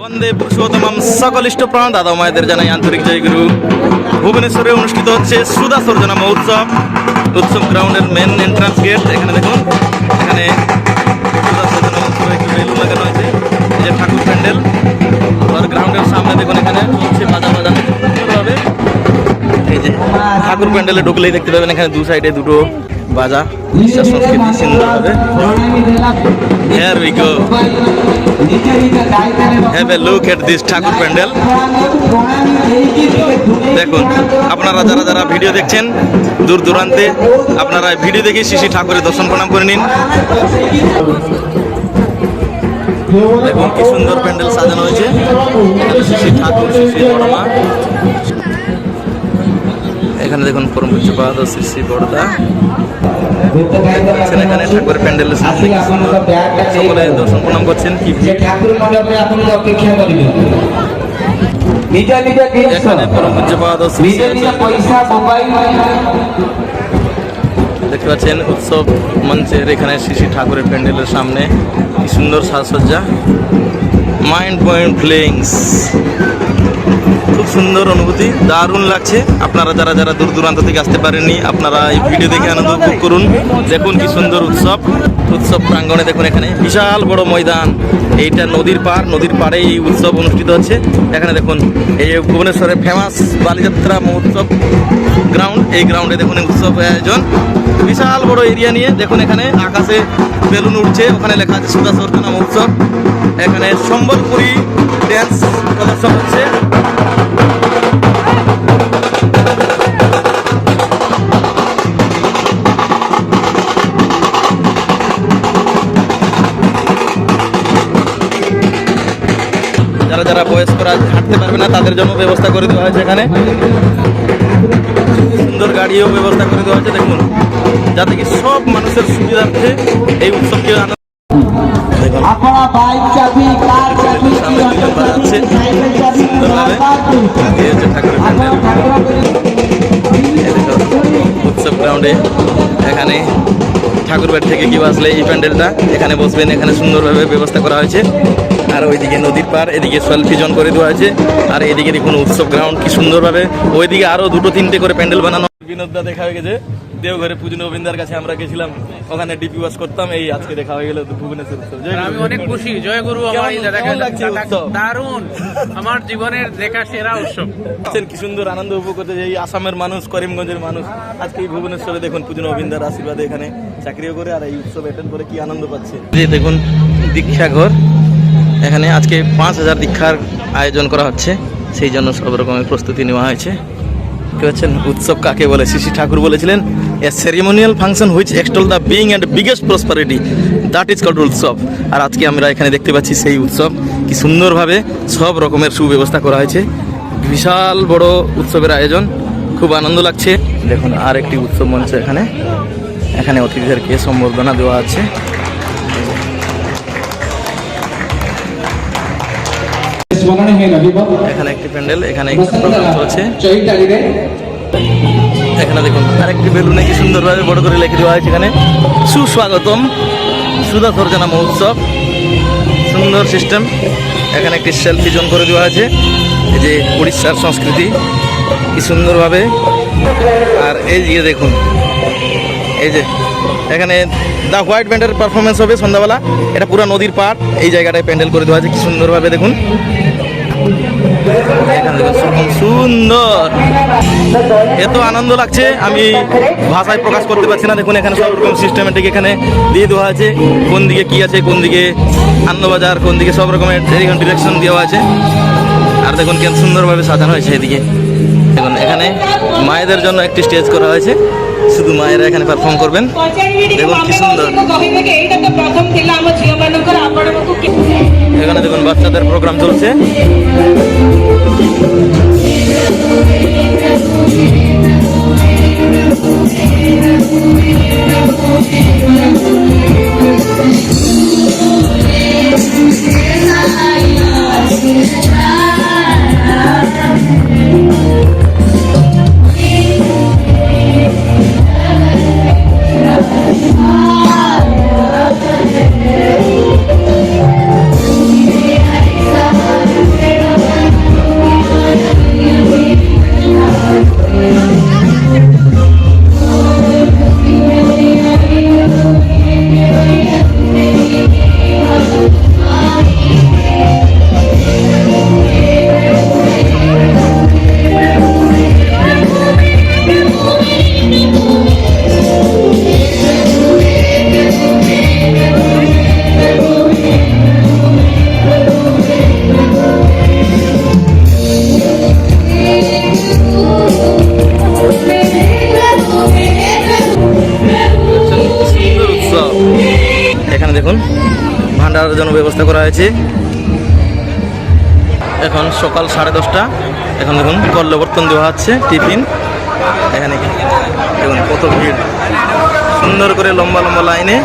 বন্দে পুরুষোত্তম সকল ইষ্টপ্রাণ দাদা মায়েদের জানাই আন্তরিক জয়গুরু। ভুবনেশ্বরে অনুষ্ঠিত হচ্ছে সুধা সর্জনা মহোৎসব। উৎসব গ্রাউন্ডের মেন এন্ট্রান্স গেট। এখানে দেখুন, এখানে সুধা সর্জনা মহোৎসবে একটি বেলুন লাগানো হয়েছে। এই যে ঠাকুর প্যান্ডেল, আর গ্রাউন্ডের সামনে দেখুন এখানে চলছে বাজা বাজানো সুন্দরভাবে। এই যে ঠাকুর প্যান্ডেলে ঢুকলেই দেখতে পাবেন এখানে দু সাইডে দুটো বাজা, বিশ্বাস সংস্কৃতি সুন্দরভাবে। Here we go. Have a look at this ঠাকুর প্যান্ডেল। দেখুন, আপনারা যারা যারা ভিডিও দেখছেন দূর দূরান্তে, আপনারা ভিডিও দেখে শ্রী ঠাকুরের দর্শন প্রণাম করে নিন। দেখুন কি সুন্দর প্যান্ডেল সাজানো হয়েছে। শ্রী ঠাকুর, শ্রী বড়মা। এখানে দেখুন পরম পূজ্যপাদ শ্রী শ্রী বড়দা। এখানে ঠাকুরের প্যান্ডেলের সামনে সকলে দর্শন প্রণাম করছেন। কি এখানে পরম পূজ্যপাদ দেখতে পাচ্ছেন উৎসব মঞ্চের এখানে শ্রী শ্রী ঠাকুরের প্যান্ডেলের সামনে কি সুন্দর সাজসজ্জা। মাইন্ড পয়েন্ট ফিলিংস, খুব সুন্দর অনুভূতি, দারুণ লাগছে। আপনারা যারা যারা দূর দূরান্ত থেকে আসতে পারেননি, আপনারা এই ভিডিও দেখে আনন্দ উপভোগ করুন। দেখুন কি সুন্দর উৎসব। উৎসব প্রাঙ্গণে দেখুন এখানে বিশাল বড় ময়দান। এইটা নদীর পার, নদীর পাড়ে এই উৎসব অনুষ্ঠিত হচ্ছে। এখানে দেখুন এই ভুবনেশ্বরের ফেমাস বালিযাত্রা মহোৎসব গ্রাউন্ড। এই গ্রাউন্ডে দেখুন উৎসব আয়োজন, বিশাল বড় এরিয়া নিয়ে। দেখুন এখানে আকাশে বেলুন উঠছে, ওখানে লেখা আছে সুধা সর্জনা মহোৎসব। এখানে সম্বলপুরী ড্যান্স প্রদর্শন হচ্ছে। যারা যারা বয়স্করা হাঁটতে পারবে না তাদের জন্য ব্যবস্থা করে দেওয়া হয়েছে। এখানে সুন্দর গাড়িও ব্যবস্থা করে দেওয়া হয়েছে। দেখুন, যাতে কি সব মানুষের সুবিধার্থে এই উৎসবকে উৎসব গ্রাউন্ডে এখানে ঠাকুর বাড়ি থেকে কি আসলে এই প্যান্ডেলটা এখানে বসবেন। এখানে সুন্দরভাবে ব্যবস্থা করা হয়েছে। আর ওইদিকে নদীর পার, এদিকে সেলফি জোন করে দেওয়া হয়েছে। আর এদিকে দেখুন উৎসব গ্রাউন্ড কি সুন্দরভাবে। ওইদিকে আরো দুটো তিনটে করে প্যান্ডেল বানানো। বিনোদদা দেখা হয়ে গেছে দেওঘরে পূজন গোবিন্দার কাছে আমরা গেছিলাম, ওখানে ডিপি ওয়াশ করতাম। এই আজকে দেখা হয়ে গেল ভুবনেশ্বর উৎসব। আমি অনেক খুশি। জয় গুরু। দারুণ, আমার জীবনের দেখা সেরা উৎসব। কি সুন্দর আনন্দ উপভোগ করতে। এই আসামের মানুষ, করিমগঞ্জের মানুষ আজকে এই ভুবনেশ্বরে দেখুন পূজন গোবিন্দার আশীর্বাদে এখানে চাকরিও করে আর এই উৎসব অ্যাটেন্ড করে কি আনন্দ পাচ্ছে। দেখুন দীক্ষা ঘর, এখানে আজকে 5000 দীক্ষার আয়োজন করা হচ্ছে, সেই জন্য সব রকমের প্রস্তুতি নেওয়া হয়েছে। উৎসব কাকে বলে? শ্রী শ্রী ঠাকুর বলেছিলেন, a ceremonial function which extol the being and biggest prosperity, that is called উৎসব। আর আজকে আমরা এখানে দেখতে পাচ্ছি সেই উৎসব। কি সুন্দরভাবে সব রকমের সুব্যবস্থা করা হয়েছে। বিশাল বড় উৎসবের আয়োজন, খুব আনন্দ লাগছে। দেখুন আর একটি উৎসব মঞ্চ এখানে। এখানে অতিথিদেরকে সম্বর্ধনা দেওয়া আছে। এখানে একটি প্যান্ডেল, এখানে চলছে। এখানে দেখুন আরেকটি বেলুনে কি সুন্দরভাবে বড় করে লিখে দেওয়া হয়েছে এখানে সুস্বাগতম সুধা সর্জনা মহোৎসব। সুন্দর সিস্টেম। এখানে একটি সেলফি জোন করে দেওয়া আছে। এই যে উড়িষ্যার সংস্কৃতি কি সুন্দরভাবে। আর এই যে দেখুন, এই যে এখানে দ্য হোয়াইট ব্যান্ডের পারফরমেন্স হবে সন্ধ্যাবেলা। এটা পুরো নদীর পার, এই জায়গাটায় প্যান্ডেল করে দেওয়া আছে কি সুন্দরভাবে। দেখুন এখানে দেখুন সুন্দর, এত আনন্দ লাগছে আমি ভাষায় প্রকাশ করতে পারছি না। দেখুন এখানে সব রকম সিস্টেমেটিক এখানে দিয়ে দেওয়া আছে, কোন দিকে কি আছে, কোন দিকে আনন্দবাজার, কোন দিকে সব রকমের ডিরেকশন দেওয়া আছে। আর দেখুন কেন সুন্দরভাবে সাজানো হয়েছে। এদিকে দেখুন এখানে মায়েদের জন্য একটি স্টেজ করা হয়েছে, শুধু মায়েরা এখানে পারফর্ম করবেন। দেখুন কি সুন্দর। এখানে দেখুন বাচ্চাদের প্রোগ্রাম চলছে। ব্যবস্থা করা হয়েছে। এখন সকাল 10:30। এখন দেখুন কল্লবর্তন দেওয়া হচ্ছে, টিফিন। এখানে দেখুন কত ভিড়, সুন্দর করে লম্বা লম্বা লাইনে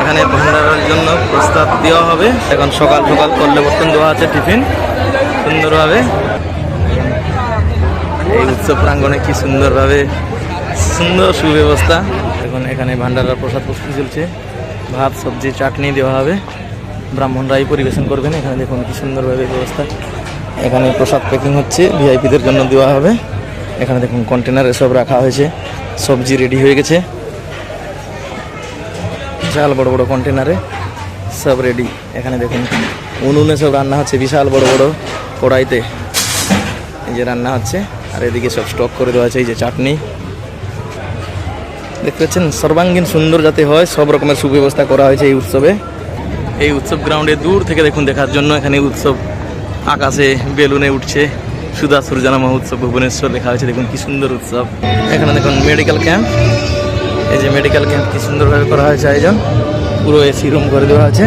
এখানে ভান্ডারের জন্য প্রস্তাব দেওয়া হবে। এখন সকাল সকাল কল্লবর্তন দেওয়া আছে, টিফিন সুন্দরভাবে। এই উৎসব প্রাঙ্গণে কি সুন্দরভাবে সুন্দর সুব্যবস্থা। এখন এখানে ভান্ডারার প্রসাদ প্রস্তুতি চলছে, ভাত সবজি চাটনি দেওয়া হবে, ব্রাহ্মণরাই পরিবেশন করবেন। এখানে দেখুন কি সুন্দরভাবে ব্যবস্থা। এখানে প্রসাদ প্যাকিং হচ্ছে, ভিআইপিদের জন্য দেওয়া হবে। এখানে দেখুন কন্টেনারে সব রাখা হয়েছে, সবজি রেডি হয়ে গেছে, বিশাল বড় বড় কন্টেনারে সব রেডি। এখানে দেখুন উনুনে সব রান্না হচ্ছে, বিশাল বড় বড় কড়াইতে এই যে রান্না হচ্ছে। আর এদিকে সব স্টক করে দেওয়া আছে, এই যে চাটনি দেখতে পাচ্ছেন। সর্বাঙ্গীন সুন্দর যাতে হয়, সব রকমের সুব্যবস্থা করা হয়েছে এই উৎসবে। এই উৎসব গ্রাউন্ডে দূর থেকে দেখুন দেখার জন্য। এখানে উৎসব আকাশে বেলুনে উঠছে, সুধা সূর্যানা মহোৎসব ভুবনেশ্বর লেখা হয়েছে। দেখুন কি সুন্দর উৎসব। এখানে দেখুন মেডিকেল ক্যাম্প, এই যে মেডিকেল ক্যাম্প কি সুন্দরভাবে করা হয়েছে আয়োজন, পুরো এসি রুম করে দেওয়া আছে।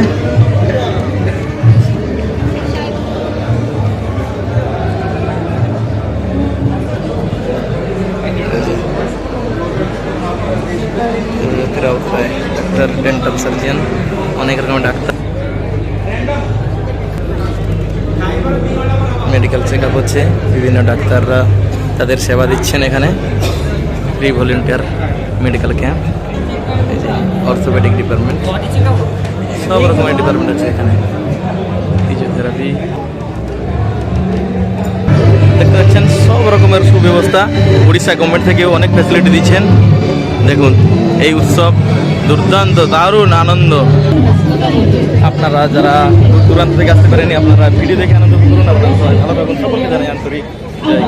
ডাক্তার, ডেন্টাল সার্জন, অনেক রকমের ডাক্তার। মেডিকেল চেক আপ হচ্ছে, বিভিন্ন ডাক্তাররা তাদের সেবা দিচ্ছেন এখানে। ফ্রি ভলেন্টিয়ার মেডিকেল ক্যাম্প, এই যে অর্থোপেডিক ডিপার্টমেন্ট, সব রকমের ডিপার্টমেন্ট আছে এখানে। ফিজিওথেরাপি দেখতে পাচ্ছেন, সব রকমের সুব্যবস্থা। উড়িষ্যা গভর্নমেন্ট থেকেও অনেক ফ্যাসিলিটি দিচ্ছেন। দেখুন এই উৎসব দুর্দান্ত, দারুণ আনন্দ। আপনারা যারা দূর দূরান্ত থেকে আসতে পারেনি, আপনারা ভিডিও দেখে আনন্দ করুন। আপনারা সবাই ভালো থাকুন, সকলকে জানাই আন্তরিক জয়।